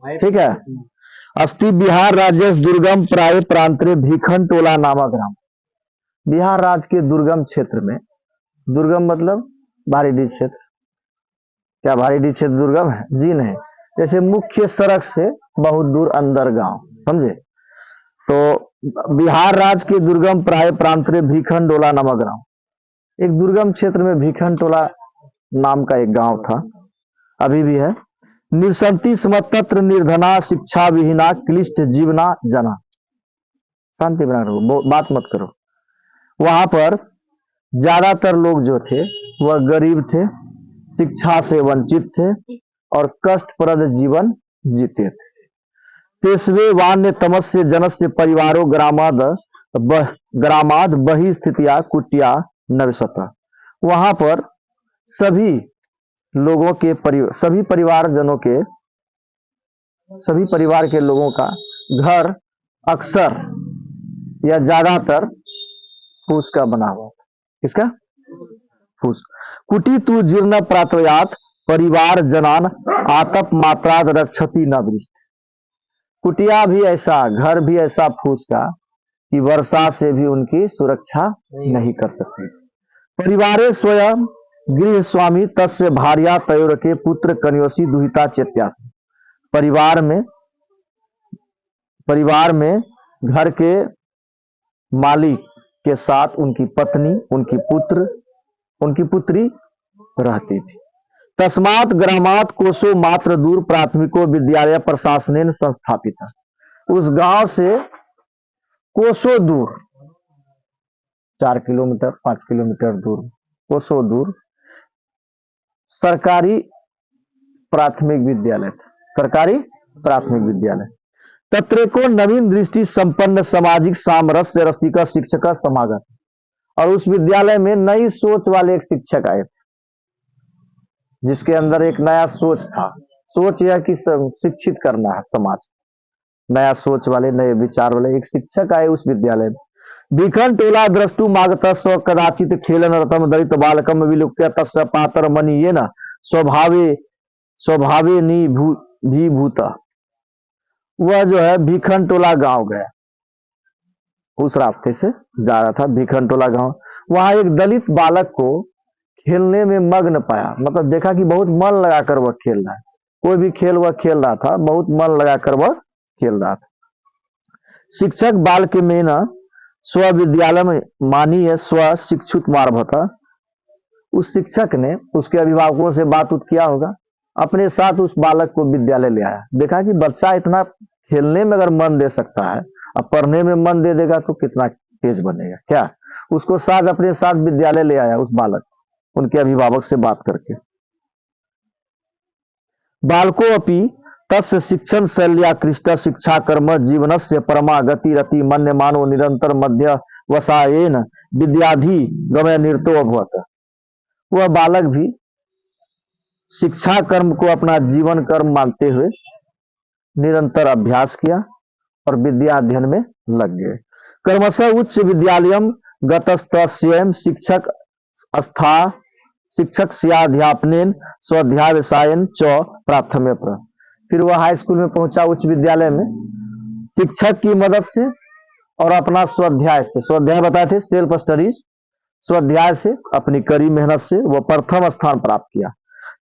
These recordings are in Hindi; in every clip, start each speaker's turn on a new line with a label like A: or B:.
A: ठीक है। अस्ति बिहार राज्य दुर्गम प्राय प्रांतरे भीखन टोला नामक ग्राम। बिहार राज्य के दुर्गम क्षेत्र में, दुर्गम मतलब भारी क्षेत्र, क्या भारी क्षेत्र दुर्गम है? जी नहीं, जैसे मुख्य सड़क से बहुत दूर अंदर गांव, समझे? तो बिहार राज्य के दुर्गम प्राय प्रांतरे भीखन टोला नामक ग्राम, एक दुर्गम क्षेत्र में भीखन टोला नाम का एक गांव था, अभी भी है। निवसंती समतत्र निर्धना शिक्षा विहीना क्लिष्ट जीवना जना। शांति बना रहो, बात मत करो। वहां पर ज्यादातर लोग जो थे वह गरीब थे, शिक्षा से वंचित थे और कष्टप्रद जीवन जीते थे। तेस्वे वान्य तमस्य जनस्य परिवारों ग्रामाद बही स्थितिया कुटिया नवसत। वहां पर सभी लोगों के सभी परिवार के लोगों का घर अक्सर या ज्यादातर फूस का बना हुआ था। किसका? फूस। कुटी तु जीर्ण प्रातयात परिवार जनान आतप मात्राद रक्षति न वृष्टि। कुटिया भी ऐसा, घर भी ऐसा फूस का कि वर्षा से भी उनकी सुरक्षा नहीं कर सकती। परिवारे स्वयं गृह स्वामी तस्य भार्या तयोर के पुत्र कन्योसी दुहिता चेत्यासी। परिवार में घर के मालिक के साथ उनकी पत्नी, उनकी पुत्री रहती थी। तस्मात् ग्रामात् कोसो मात्र दूर प्राथमिको विद्यालय प्रशासनेन संस्थापित। उस गांव से कोसों दूर, 4 किलोमीटर 5 किलोमीटर दूर, कोसों दूर सरकारी प्राथमिक विद्यालय था। सरकारी प्राथमिक विद्यालय। तत्रेको नवीन दृष्टि संपन्न सामाजिक सामरस्य रसिक शिक्षक समागत। और उस विद्यालय में नई सोच वाले एक शिक्षक आए थे, जिसके अंदर एक नया सोच था। सोच यह कि शिक्षित करना है समाज, नया सोच वाले, नए विचार वाले एक शिक्षक आए उस विद्यालय में। भीखन टोला द्रष्टु मागत स्व कदाचित खेलन रतम दलित बालकम विलुप्य तस्य पातर मनीयेन स्वभावे भी भूत। वह जो है भीखन टोला गांव गया, उस रास्ते से जा रहा था भीखन टोला गांव। वहां एक दलित बालक को खेलने में मग्न पाया, मतलब देखा कि बहुत मन लगाकर वह खेल रहा है। कोई भी खेल वह खेल रहा था, बहुत मन लगाकर वह खेल रहा था। शिक्षक बाल के में न स्व विद्यालय में मानीय स्व शिक्षुत मार्भता। उस शिक्षक ने उसके अभिभावकों से बात किया होगा, अपने साथ उस बालक को विद्यालय ले आया। देखा कि बच्चा इतना खेलने में अगर मन दे सकता है, अब पढ़ने में मन दे देगा तो कितना तेज बनेगा। क्या उसको साथ अपने साथ विद्यालय ले आया उस बालक, उनके अभिभावक से बात करके। बालको अपि तस्य शिक्षण शैल्या कृष्ट शिक्षा कर्म जीवनस्य परमा गति रति मन्य मानो निरंतर मध्य वसायेन विद्याधि गमय निरतो अभवत। वह बालक भी शिक्षा कर्म को अपना जीवन कर्म मानते हुए निरंतर अभ्यास किया और विद्या अध्ययन में लग गए। कर्मशः उच्च विद्यालयम गतस्त स्वयं शिक्षक स्याध्यापनेन स्वाध्याय विषयन च प्राथम्य प्र। फिर वह हाई स्कूल में पहुंचा, उच्च विद्यालय में शिक्षक की मदद से और अपना स्वाध्याय से, स्वाध्याय बताए थे सेल्फ स्टडीज, स्वाध्याय से अपनी कड़ी मेहनत से वह प्रथम स्थान प्राप्त किया।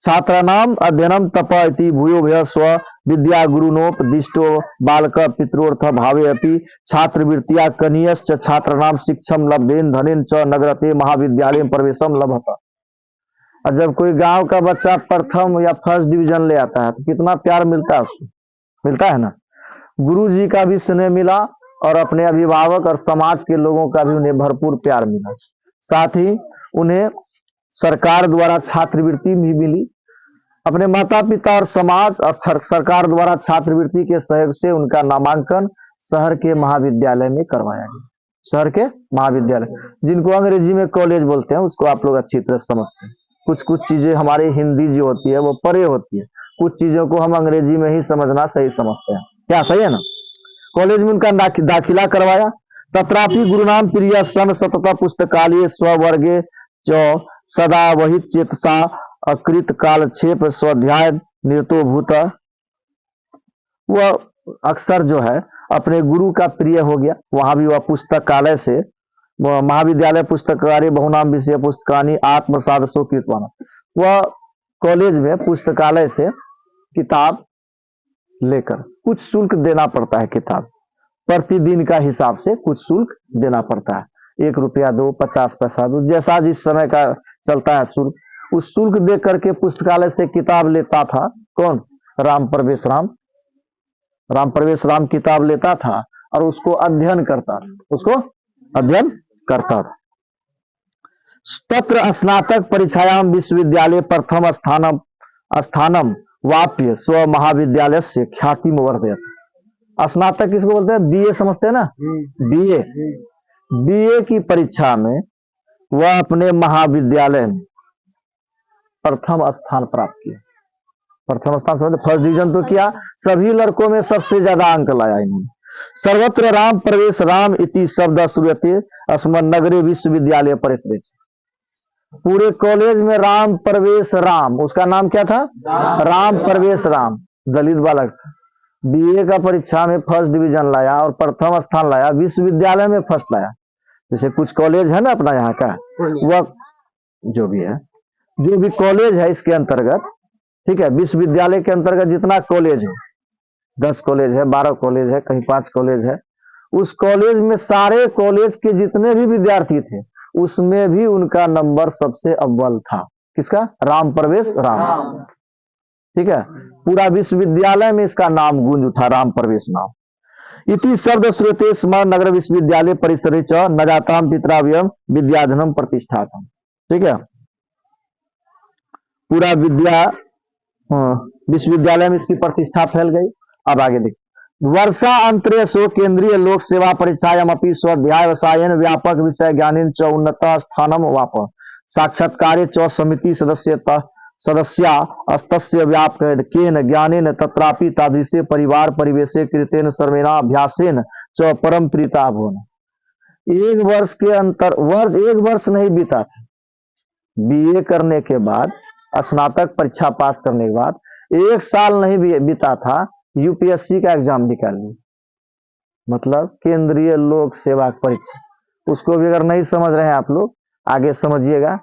A: छात्राणाम अध्ययनम तप इति भूयो भय स्व विद्या गुरुनोपदिष्टो बालक पितरोर्थ भावे अपि छात्रवृत्तिया कनीयश्च छात्राणाम शिक्षम लब्धेन धनेन च नगरते महाविद्यालय प्रवेशम लभत। और जब कोई गांव का बच्चा प्रथम या फर्स्ट डिवीजन ले आता है तो कितना प्यार मिलता है उसको, मिलता है ना। गुरु जी का भी स्नेह मिला और अपने अभिभावक और समाज के लोगों का भी उन्हें भरपूर प्यार मिला। साथ ही उन्हें सरकार द्वारा छात्रवृत्ति भी मिली। अपने माता पिता और समाज और सरकार द्वारा छात्रवृत्ति के सहयोग से उनका नामांकन शहर के महाविद्यालय में करवाया गया। शहर के महाविद्यालय, जिनको अंग्रेजी में कॉलेज बोलते हैं, उसको आप लोग अच्छी तरह समझते हैं। कुछ चीजें हमारी हिंदी जो होती है वो परे होती है, कुछ चीजों को हम अंग्रेजी में ही समझना सही समझते हैं। क्या सही है ना। कॉलेज में उनका दाखिला करवाया। तत्रापि गुरुनाम प्रिय सन सतत पुस्तकालय स्ववर्गे जो सदा वही चेतसा अकृत कालक्षेप स्वाध्याय निरतो भूत। वह अक्सर जो है अपने गुरु का प्रिय हो गया। वहां भी वह पुस्तकालय से, महाविद्यालय पुस्तकालय बहुनाम विषय पुस्तकानी आत्मसाद सो कीर्तवान, वह कॉलेज में पुस्तकालय से किताब लेकर, कुछ शुल्क देना पड़ता है, किताब प्रतिदिन का हिसाब से कुछ शुल्क देना पड़ता है, 1 रुपया दो, 50 पैसा दो, जैसा जिस समय का चलता है शुल्क, उस शुल्क दे करके पुस्तकालय से किताब लेता था। कौन? राम प्रवेश राम। राम प्रवेश राम किताब लेता था और उसको अध्ययन करता था, उसको अध्ययन करता था। तत्र स्नातक परीक्षायाम विश्वविद्यालय प्रथम स्थानम वाप्य स्व महाविद्यालय से ख्याति वर्धयत। स्नातक किसको बोलते हैं? बीए समझते हैं ना, बीए। बीए की परीक्षा में वह अपने महाविद्यालय में प्रथम स्थान प्राप्त किया। प्रथम स्थान समझते, फर्स्ट डिवीजन तो किया, सभी लड़कों में सबसे ज्यादा अंक लाया इन्होंने। सर्वत्र राम प्रवेश राम इति शब्द श्रूयते अस्मन् नगरे विश्वविद्यालय परिसरे। पूरे कॉलेज में राम प्रवेश राम, उसका नाम क्या था? राम प्रवेश राम, दलित बालक था। बीए का परीक्षा में फर्स्ट डिवीजन लाया और प्रथम स्थान लाया, विश्वविद्यालय में फर्स्ट लाया। जैसे कुछ कॉलेज है ना अपना यहाँ का, वह जो भी है, जो भी कॉलेज है इसके अंतर्गत, ठीक है, विश्वविद्यालय के अंतर्गत जितना कॉलेज है, 10 कॉलेज है, 12 कॉलेज है, कहीं 5 कॉलेज है, उस कॉलेज में सारे कॉलेज के जितने भी विद्यार्थी थे उसमें भी उनका नंबर सबसे अव्वल था। किसका? राम प्रवेश राम। ठीक है, पूरा विश्वविद्यालय में इसका नाम गूंज उठा, राम प्रवेश नाम। इति शब्द श्रुते स्म नगर विश्वविद्यालय परिसरे च न जाताम पितराव्यम विद्याधनम प्रतिष्ठातम। ठीक है, पूरा विश्वविद्यालय में इसकी प्रतिष्ठा फैल गई। अब आगे देखिए, वर्षा अंतरे सो केंद्रीय लोक सेवा परीक्षायाम अपि स्वाध्याय वसायन व्यापक विषय ज्ञानेन च उन्नत स्थानम वाप साक्षात्कारे च समिति सदस्या अस्तस्य व्यापकेन ज्ञानेन तत्रापि तादृशे परिवार परिवेशे कृतेन सर्वेना अभ्यासेन च परम प्रीता भवन। एक वर्ष के अंतर, एक वर्ष नहीं बीता था, बीए करने के बाद, स्नातक परीक्षा पास करने के बाद 1 साल नहीं बीता था, यूपीएससी का एग्जाम निकाल लिया, मतलब केंद्रीय लोक सेवा परीक्षा। उसको भी अगर नहीं समझ रहे हैं आप लोग, आगे समझिएगा।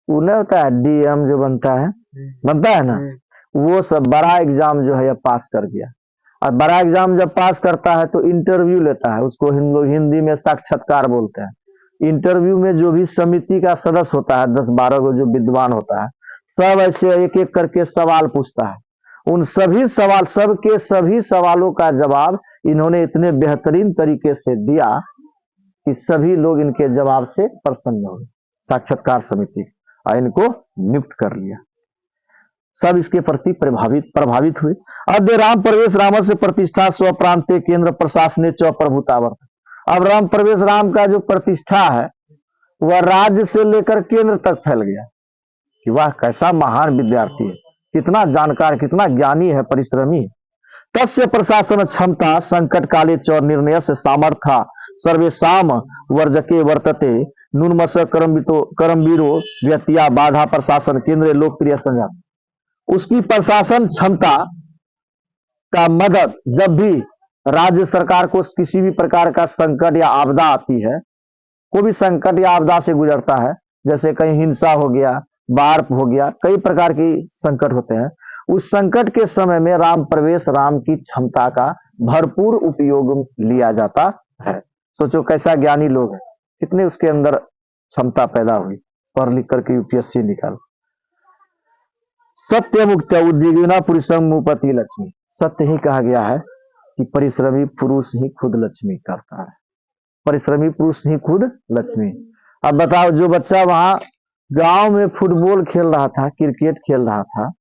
A: वो नहीं होता है डीएम जो बनता है ना, वो सब बड़ा एग्जाम जो है ये पास कर गया। और बड़ा एग्जाम जब पास करता है तो इंटरव्यू लेता है, उसको हिंदी में साक्षात्कार बोलते हैं। इंटरव्यू में जो भी समिति का सदस्य होता है, 10-12 को जो विद्वान होता है, सब ऐसे एक एक करके सवाल पूछता है। उन सभी सवालों का जवाब इन्होंने इतने बेहतरीन तरीके से दिया कि सभी लोग इनके जवाब से प्रसन्न हुए। साक्षात्कार समिति और इनको नियुक्त कर लिया। सब इसके प्रति प्रभावित हुए। अद्य राम प्रवेश राम से प्रतिष्ठा स्व प्रांते केंद्र प्रशासन च प्रभुतावर्त। अब राम प्रवेश राम का जो प्रतिष्ठा है वह राज्य से लेकर केंद्र तक फैल गया कि वाह कैसा महान विद्यार्थी है, कितना जानकार, कितना ज्ञानी है, परिश्रमी। तस्य प्रशासन क्षमता संकट काले च निर्णय से सामर्थ्य सर्वेशाम वर्जके वर्तते नुन्मस करमवीरो व्यतिया बाधा प्रशासन केंद्र लोकप्रिय संजात। उसकी प्रशासन क्षमता का मदद, जब भी राज्य सरकार को किसी भी प्रकार का संकट या आपदा आती है, कोई भी संकट या आपदा से गुजरता है, जैसे कहीं हिंसा हो गया, बाढ़ हो गया, कई प्रकार की संकट होते हैं, उस संकट के समय में राम प्रवेश राम की क्षमता का भरपूर उपयोग लिया जाता है। सोचो कैसा ज्ञानी लोग है, कितने उसके अंदर क्षमता पैदा हुई, पढ़ लिख करके यूपीएससी निकाल। सत्य मुक्त उद्योगिना पुरुषम मुपति लक्ष्मी। सत्य ही कहा गया है कि परिश्रमी पुरुष ही खुद लक्ष्मी करता है, परिश्रमी पुरुष ही खुद लक्ष्मी। अब बताओ, जो बच्चा वहां गांव में फुटबॉल खेल रहा था, क्रिकेट खेल रहा था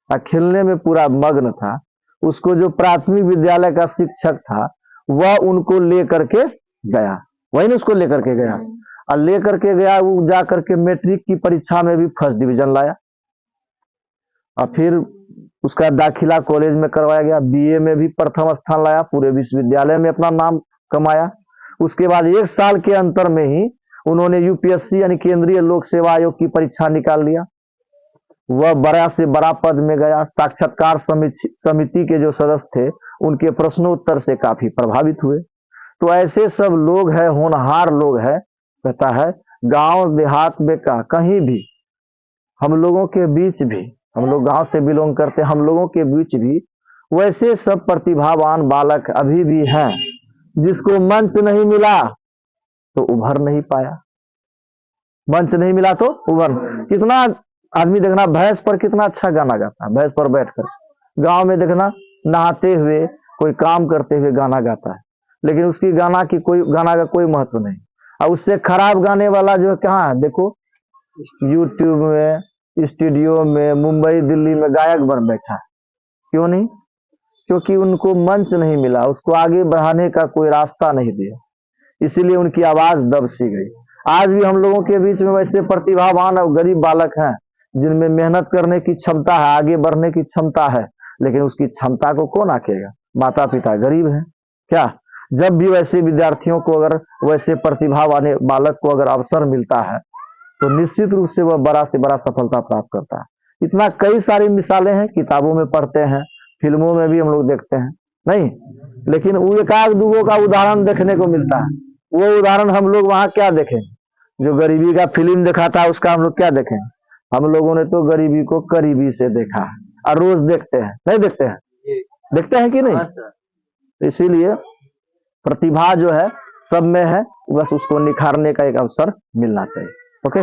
A: और खेलने में पूरा मग्न था, उसको जो प्राथमिक विद्यालय का शिक्षक था वह उनको लेकर के गया, वही ना उसको लेकर के गया, और लेकर के गया, वो जा करके मैट्रिक की परीक्षा में भी फर्स्ट डिवीजन लाया, और फिर उसका दाखिला कॉलेज में करवाया गया, बीए में भी प्रथम स्थान लाया, पूरे विश्वविद्यालय में अपना नाम कमाया। उसके बाद 1 साल के अंतर में ही उन्होंने यूपीएससी यानी केंद्रीय लोक सेवा आयोग की परीक्षा निकाल लिया। वह बड़ा से बड़ा पद में गया। साक्षात्कार समिति के जो सदस्य थे उनके प्रश्नोत्तर से काफी प्रभावित हुए। तो ऐसे सब लोग हैं, होनहार लोग हैं। कहता है गांव देहात में का कहीं भी हम लोगों के बीच भी, हम लोग गांव से बिलोंग करते, हम लोगों के बीच भी वैसे सब प्रतिभावान बालक अभी भी हैं जिसको मंच नहीं मिला तो उभर नहीं पाया। मंच नहीं मिला तो उभर। कितना आदमी देखना भैंस पर कितना अच्छा गाना गाता है, भैंस पर बैठकर। गांव में देखना नहाते हुए कोई काम करते हुए गाना गाता है, लेकिन उसकी गाना का कोई महत्व नहीं। और उससे खराब गाने वाला जो कहाँ है, देखो यूट्यूब में, स्टूडियो में, मुंबई दिल्ली में गायक बन बैठा है। क्यों नहीं? क्योंकि उनको मंच नहीं मिला, उसको आगे बढ़ाने का कोई रास्ता नहीं दिया, इसीलिए उनकी आवाज दब सी गई। आज भी हम लोगों के बीच में वैसे प्रतिभावान और गरीब बालक हैं जिनमें मेहनत करने की क्षमता है, आगे बढ़ने की क्षमता है, लेकिन उसकी क्षमता को कौन आंकेगा? माता पिता गरीब हैं क्या? जब भी वैसे विद्यार्थियों को, अगर वैसे प्रतिभा वाले बालक को अगर अवसर मिलता है तो निश्चित रूप से वह बड़ा से बड़ा सफलता प्राप्त करता है। इतना कई सारी मिसालें हैं, किताबों में पढ़ते हैं, फिल्मों में भी हम लोग देखते हैं, नहीं? लेकिन वो एकाध दूगों का उदाहरण देखने को मिलता है। वो उदाहरण हम लोग वहां क्या देखें? जो गरीबी का फिल्म देखा था उसका हम लोग क्या देखें? हम लोगों ने तो गरीबी को करीबी से देखा है और रोज देखते हैं, नहीं देखते हैं? देखते हैं कि नहीं? तो इसीलिए प्रतिभा जो है सब में है, बस उसको निखारने का एक अवसर मिलना चाहिए। ओके।